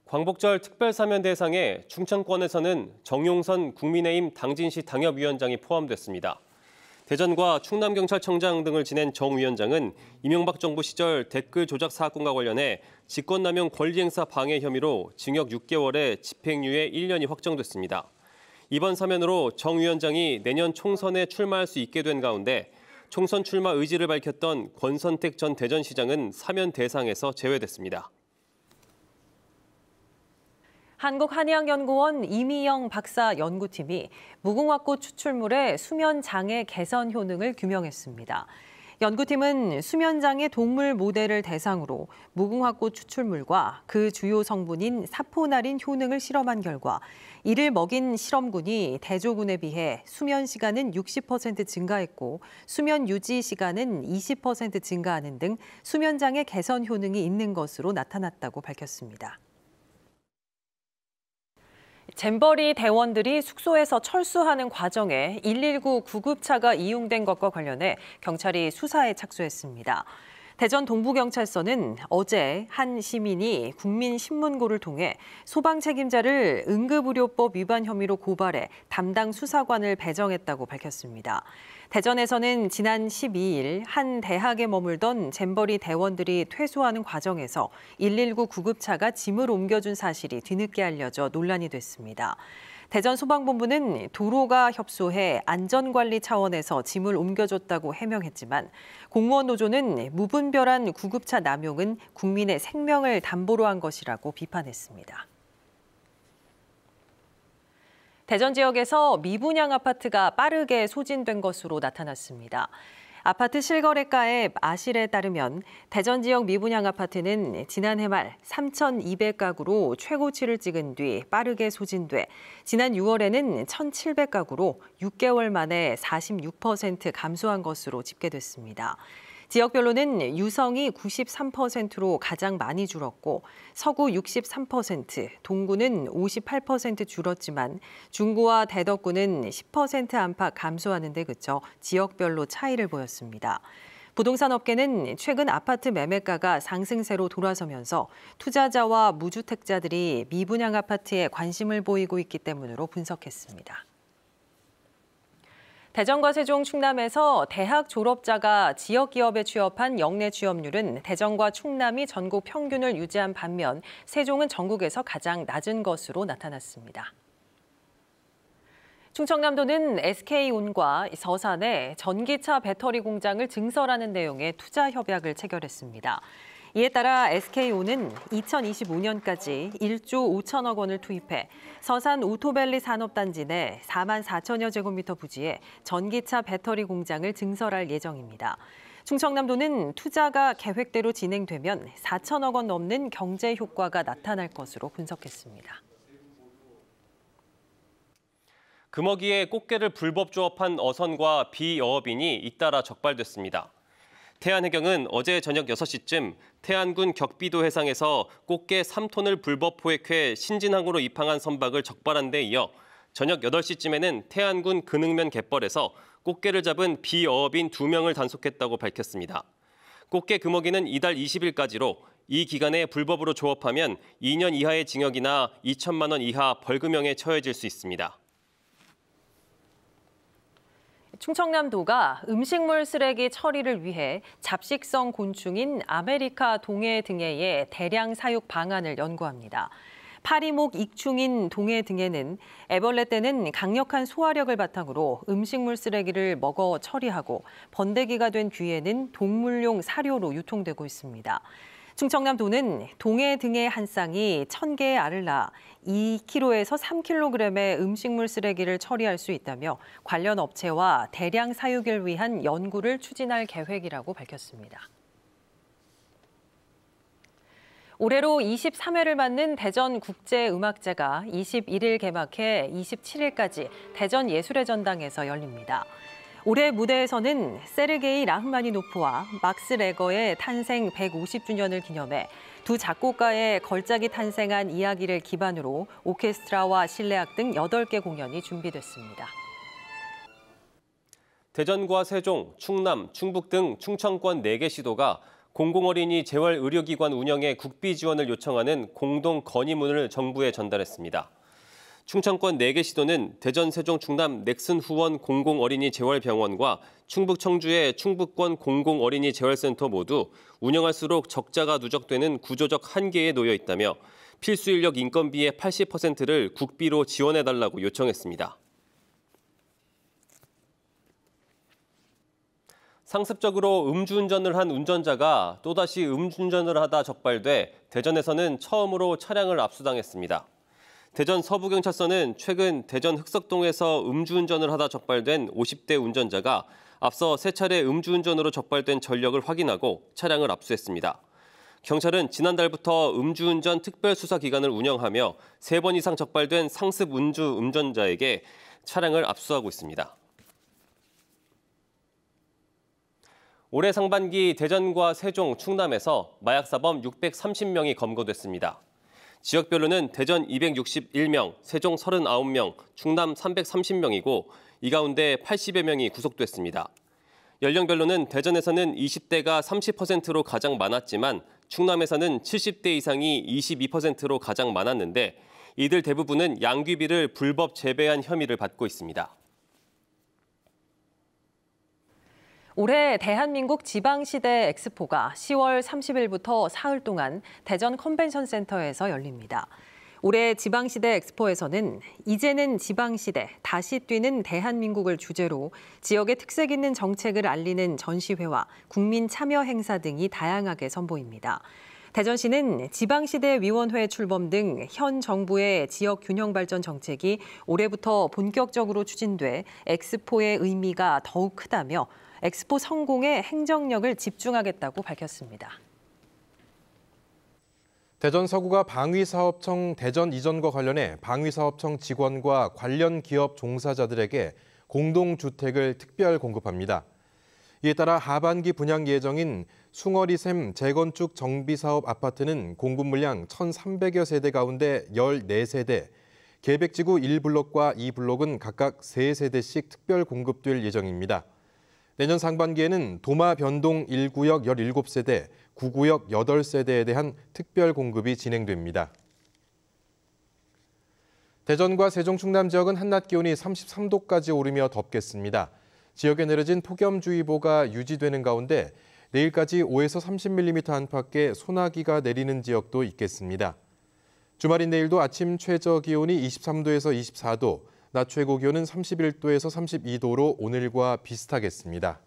광복절 특별사면 대상에 충청권에서는 정용선 국민의힘 당진시 당협위원장이 포함됐습니다. 대전과 충남경찰청장 등을 지낸 정 위원장은 이명박 정부 시절 댓글 조작 사건과 관련해 직권남용 권리행사 방해 혐의로 징역 6개월에 집행유예 1년이 확정됐습니다. 이번 사면으로 정 위원장이 내년 총선에 출마할 수 있게 된 가운데 총선 출마 의지를 밝혔던 권선택 전 대전시장은 사면 대상에서 제외됐습니다. 한국한의학연구원 이미영 박사 연구팀이 무궁화꽃 추출물의 수면장애 개선 효능을 규명했습니다. 연구팀은 수면장애 동물 모델을 대상으로 무궁화꽃 추출물과 그 주요 성분인 사포나린 효능을 실험한 결과 이를 먹인 실험군이 대조군에 비해 수면 시간은 60% 증가했고 수면 유지 시간은 20% 증가하는 등 수면장애 개선 효능이 있는 것으로 나타났다고 밝혔습니다. 잼버리 대원들이 숙소에서 철수하는 과정에 119 구급차가 이용된 것과 관련해 경찰이 수사에 착수했습니다. 대전 동부경찰서는 어제 한 시민이 국민신문고를 통해 소방 책임자를 응급의료법 위반 혐의로 고발해 담당 수사관을 배정했다고 밝혔습니다. 대전에서는 지난 12일 한 대학에 머물던 잼버리 대원들이 퇴소하는 과정에서 119 구급차가 짐을 옮겨준 사실이 뒤늦게 알려져 논란이 됐습니다. 대전소방본부는 도로가 협소해 안전관리 차원에서 짐을 옮겨줬다고 해명했지만 공무원 노조는 무분별한 구급차 남용은 국민의 생명을 담보로 한 것이라고 비판했습니다. 대전 지역에서 미분양 아파트가 빠르게 소진된 것으로 나타났습니다. 아파트 실거래가 앱 아실에 따르면 대전 지역 미분양 아파트는 지난해 말 3,200가구로 최고치를 찍은 뒤 빠르게 소진돼 지난 6월에는 1,700가구로 6개월 만에 46% 감소한 것으로 집계됐습니다. 지역별로는 유성이 93%로 가장 많이 줄었고 서구 63%, 동구는 58% 줄었지만 중구와 대덕구는 10% 안팎 감소하는 데 그쳐 지역별로 차이를 보였습니다. 부동산 업계는 최근 아파트 매매가가 상승세로 돌아서면서 투자자와 무주택자들이 미분양 아파트에 관심을 보이고 있기 때문으로 분석했습니다. 대전과 세종, 충남에서 대학 졸업자가 지역 기업에 취업한 역내 취업률은 대전과 충남이 전국 평균을 유지한 반면 세종은 전국에서 가장 낮은 것으로 나타났습니다. 충청남도는 SK온과 서산에 전기차 배터리 공장을 증설하는 내용의 투자 협약을 체결했습니다. 이에 따라 SK온은 2025년까지 1조 5천억 원을 투입해 서산 오토밸리 산업단지 내 4만 4천여 제곱미터 부지에 전기차 배터리 공장을 증설할 예정입니다. 충청남도는 투자가 계획대로 진행되면 4천억 원 넘는 경제 효과가 나타날 것으로 분석했습니다. 금어기에 꽃게를 불법 조업한 어선과 비어업인이 잇따라 적발됐습니다. 태안해경은 어제 저녁 6시쯤 태안군 격비도 해상에서 꽃게 3톤을 불법 포획해 신진항으로 입항한 선박을 적발한 데 이어 저녁 8시쯤에는 태안군 근흥면 갯벌에서 꽃게를 잡은 비어업인 2명을 단속했다고 밝혔습니다. 꽃게 금어기는 이달 20일까지로 이 기간에 불법으로 조업하면 2년 이하의 징역이나 2천만 원 이하 벌금형에 처해질 수 있습니다. 충청남도가 음식물 쓰레기 처리를 위해 잡식성 곤충인 아메리카 동해등에의 대량 사육 방안을 연구합니다. 파리목 익충인 동해등에는 애벌레 떼는 강력한 소화력을 바탕으로 음식물 쓰레기를 먹어 처리하고 번데기가 된 뒤에는 동물용 사료로 유통되고 있습니다. 충청남도는 동해등에 한 쌍이 1,000개의 알을 낳아 2kg에서 3kg의 음식물 쓰레기를 처리할 수 있다며 관련 업체와 대량 사육을 위한 연구를 추진할 계획이라고 밝혔습니다. 올해로 23회를 맞는 대전국제음악제가 21일 개막해 27일까지 대전예술의 전당에서 열립니다. 올해 무대에서는 세르게이 라흐마니노프와 막스 레거의 탄생 150주년을 기념해 두 작곡가의 걸작이 탄생한 이야기를 기반으로 오케스트라와 실내악 등 8개 공연이 준비됐습니다. 대전과 세종, 충남, 충북 등 충청권 4개 시도가 공공어린이 재활의료기관 운영에 국비 지원을 요청하는 공동 건의문을 정부에 전달했습니다. 충청권 4개 시도는 대전, 세종, 충남 넥슨 후원 공공어린이 재활병원과 충북 청주의 충북권 공공어린이 재활센터 모두 운영할수록 적자가 누적되는 구조적 한계에 놓여 있다며 필수 인력 인건비의 80%를 국비로 지원해달라고 요청했습니다. 상습적으로 음주운전을 한 운전자가 또다시 음주운전을 하다 적발돼 대전에서는 처음으로 차량을 압수당했습니다. 대전 서부경찰서는 최근 대전 흑석동에서 음주운전을 하다 적발된 50대 운전자가 앞서 3차례 음주운전으로 적발된 전력을 확인하고 차량을 압수했습니다. 경찰은 지난달부터 음주운전 특별수사기관을 운영하며 3번 이상 적발된 상습 음주 운전자에게 차량을 압수하고 있습니다. 올해 상반기 대전과 세종, 충남에서 마약사범 630명이 검거됐습니다. 지역별로는 대전 261명, 세종 39명, 충남 330명이고 이 가운데 80여 명이 구속됐습니다. 연령별로는 대전에서는 20대가 30%로 가장 많았지만 충남에서는 70대 이상이 22%로 가장 많았는데 이들 대부분은 양귀비를 불법 재배한 혐의를 받고 있습니다. 올해 대한민국 지방시대 엑스포가 10월 30일부터 사흘 동안 대전 컨벤션 센터에서 열립니다. 올해 지방시대 엑스포에서는 이제는 지방시대, 다시 뛰는 대한민국을 주제로 지역의 특색 있는 정책을 알리는 전시회와 국민 참여 행사 등이 다양하게 선보입니다. 대전시는 지방시대위원회 출범 등 현 정부의 지역 균형 발전 정책이 올해부터 본격적으로 추진돼 엑스포의 의미가 더욱 크다며 엑스포 성공에 행정력을 집중하겠다고 밝혔습니다. 대전 서구가 방위사업청 대전 이전과 관련해 방위사업청 직원과 관련 기업 종사자들에게 공동주택을 특별 공급합니다. 이에 따라 하반기 분양 예정인 숭어리샘 재건축 정비사업 아파트는 공급 물량 1,300여 세대 가운데 14세대, 계백지구 1블록과 2블록은 각각 3세대씩 특별 공급될 예정입니다. 내년 상반기에는 도마 변동 1구역 17세대, 9구역 8세대에 대한 특별 공급이 진행됩니다. 대전과 세종 충남 지역은 한낮 기온이 33도까지 오르며 덥겠습니다. 지역에 내려진 폭염주의보가 유지되는 가운데 내일까지 5에서 30mm 안팎의 소나기가 내리는 지역도 있겠습니다. 주말인 내일도 아침 최저 기온이 23도에서 24도, 낮 최고 기온은 31도에서 32도로 오늘과 비슷하겠습니다.